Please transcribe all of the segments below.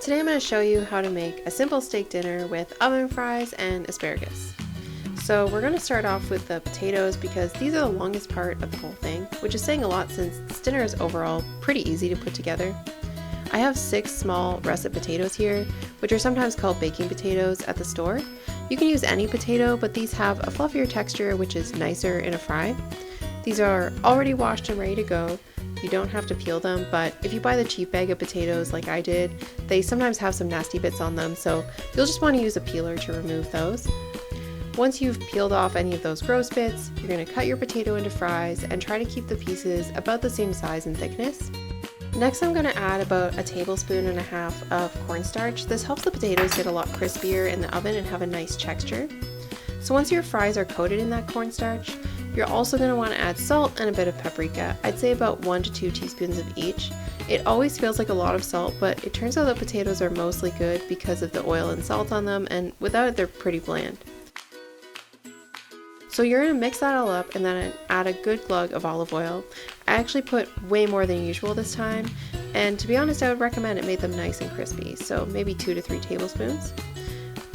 Today I'm going to show you how to make a simple steak dinner with oven fries and asparagus. So we're going to start off with the potatoes because these are the longest part of the whole thing, which is saying a lot since this dinner is overall pretty easy to put together. I have 6 small russet potatoes here, which are sometimes called baking potatoes at the store. You can use any potato, but these have a fluffier texture which is nicer in a fry. These are already washed and ready to go. You don't have to peel them, but if you buy the cheap bag of potatoes like I did, they sometimes have some nasty bits on them, so you'll just want to use a peeler to remove those. Once you've peeled off any of those gross bits, you're going to cut your potato into fries and try to keep the pieces about the same size and thickness. Next, I'm going to add about 1.5 tablespoons of cornstarch. This helps the potatoes get a lot crispier in the oven and have a nice texture. So once your fries are coated in that cornstarch, you're also going to want to add salt and a bit of paprika. I'd say about 1 to 2 teaspoons of each. It always feels like a lot of salt, but it turns out that potatoes are mostly good because of the oil and salt on them, and without it they're pretty bland. So you're going to mix that all up and then add a good glug of olive oil. I actually put way more than usual this time, and to be honest I would recommend it made them nice and crispy, so maybe 2 to 3 tablespoons.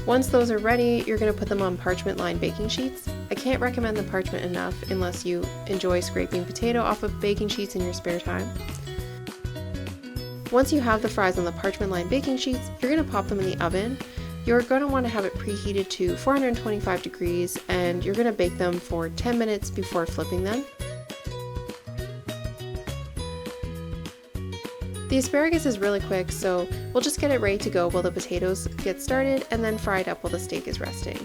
Once those are ready, you're going to put them on parchment lined baking sheets. I can't recommend the parchment enough unless you enjoy scraping potato off of baking sheets in your spare time. Once you have the fries on the parchment lined baking sheets, you're going to pop them in the oven. You're going to want to have it preheated to 425 degrees and you're going to bake them for 10 minutes before flipping them. The asparagus is really quick, so we'll just get it ready to go while the potatoes get started and then fry it up while the steak is resting.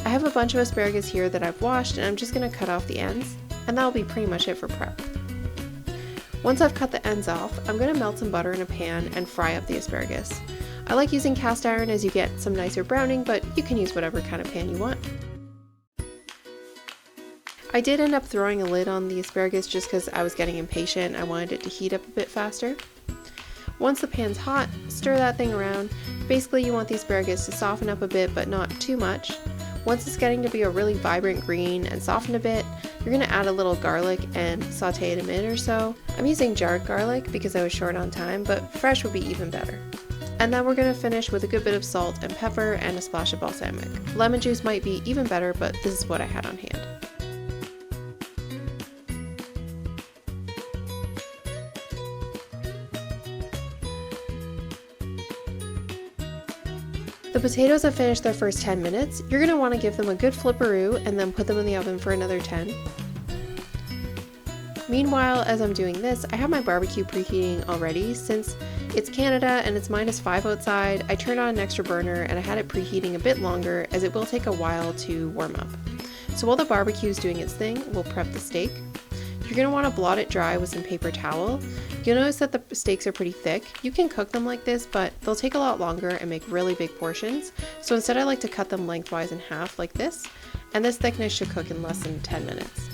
I have a bunch of asparagus here that I've washed and I'm just going to cut off the ends, and that'll be pretty much it for prep. Once I've cut the ends off, I'm going to melt some butter in a pan and fry up the asparagus. I like using cast iron as you get some nicer browning, but you can use whatever kind of pan you want. I did end up throwing a lid on the asparagus just because I was getting impatient. I wanted it to heat up a bit faster. Once the pan's hot, stir that thing around. Basically you want the asparagus to soften up a bit but not too much. Once it's getting to be a really vibrant green and soften a bit, you're going to add a little garlic and saute it a minute or so. I'm using jarred garlic because I was short on time, but fresh would be even better. And then we're going to finish with a good bit of salt and pepper and a splash of balsamic. Lemon juice might be even better, but this is what I had on hand. The potatoes have finished their first 10 minutes. You're going to want to give them a good flipperoo and then put them in the oven for another 10. Meanwhile, as I'm doing this, I have my barbecue preheating already. Since it's Canada and it's -5 outside, I turned on an extra burner and I had it preheating a bit longer as it will take a while to warm up. So while the barbecue is doing its thing, we'll prep the steak. You're going to want to blot it dry with some paper towel. You'll notice that the steaks are pretty thick. You can cook them like this, but they'll take a lot longer and make really big portions. So instead I like to cut them lengthwise in half like this, and this thickness should cook in less than 10 minutes.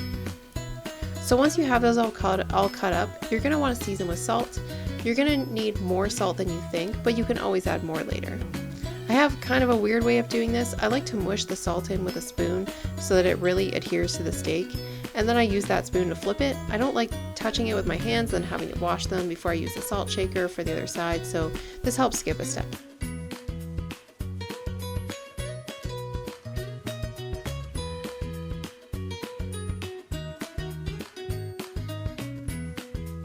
So once you have those all cut up, you're going to want to season with salt. You're going to need more salt than you think, but you can always add more later. I have kind of a weird way of doing this. I like to mush the salt in with a spoon so that it really adheres to the steak, and then I use that spoon to flip it. I don't like touching it with my hands and having to wash them before I use the salt shaker for the other side, so this helps skip a step.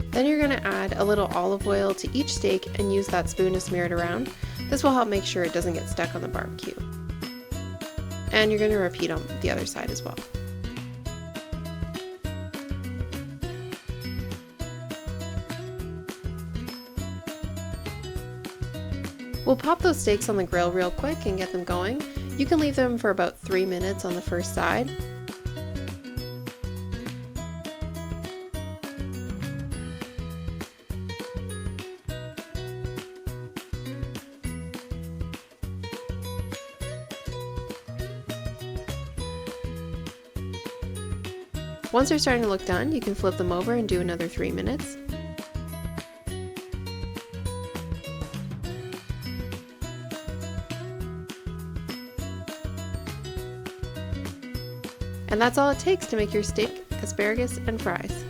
Then you're going to add a little olive oil to each steak and use that spoon to smear it around. This will help make sure it doesn't get stuck on the barbecue. And you're going to repeat on the other side as well. We'll pop those steaks on the grill real quick and get them going. You can leave them for about 3 minutes on the first side. Once they're starting to look done, you can flip them over and do another 3 minutes. And that's all it takes to make your steak, asparagus, and fries.